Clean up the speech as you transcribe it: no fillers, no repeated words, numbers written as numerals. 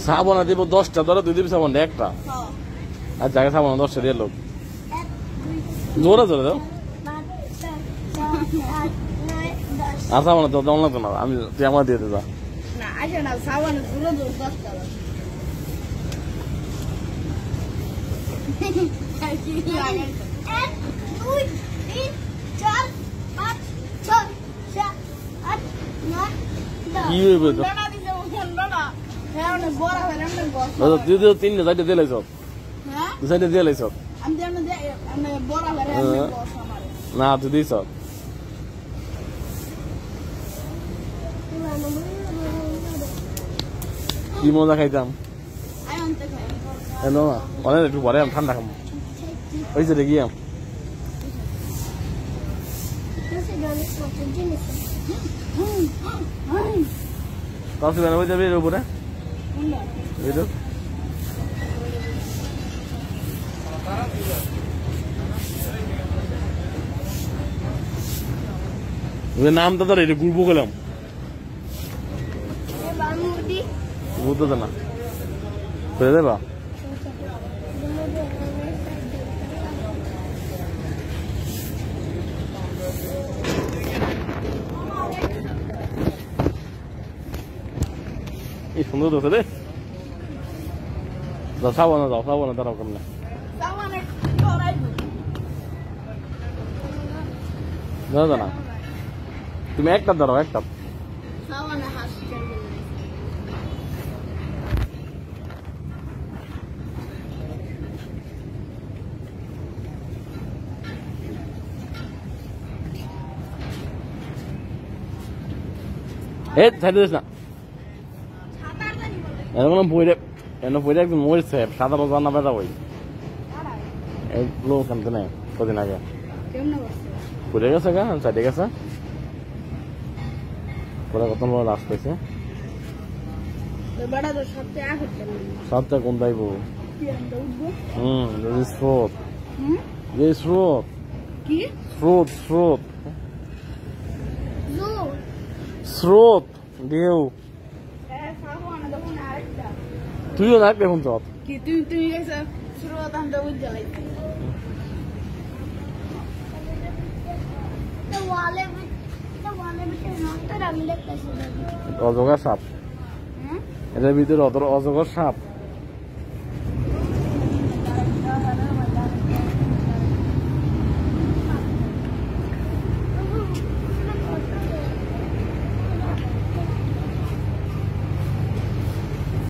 সাবান দিব 10টা ধরো, তুই দিবি সাবান একটা। আর জায়গা সাবান 10টা দিয়ে লোক জোরে জোরে দাও। আর সাবান তো দাম লাগতো না, আমি তুই আমার দিয়ে দে যা। কি হইবে তো তুই তো 3 সাইডে দিয়ে লাইছ, 2 সাইডে দিয়ে লাইছ না, তুই দিছ কি মজা খাইতাম। অনেক একটু পরে ঠান্ডা খাম ওই যে দেখি কাউকে বেরোবে যাবে এর উপরে নামটা ধর এটা ঘুরবো গেলাম বুঝতে না করে দেবা এই সুন্দর দোষে রে যাও না দাঁড়াও কেমন না তুমি একটা দাঁড়াও একটা না বইটা একদম মরছে সাদা রোজা না বেদা বই লোক আনতে নেই কদিন আগে পড়ে গেছে গা সাইডে গেছে পরে কত বড় লাশ পেয়েছে সবটা কোন দাইব স্রোত স্রোত স্রোত স্রোত স্রোত ঢেউ তুইও না এখন তো অজগর সাপ এটার ভিতরে অজগর সাপ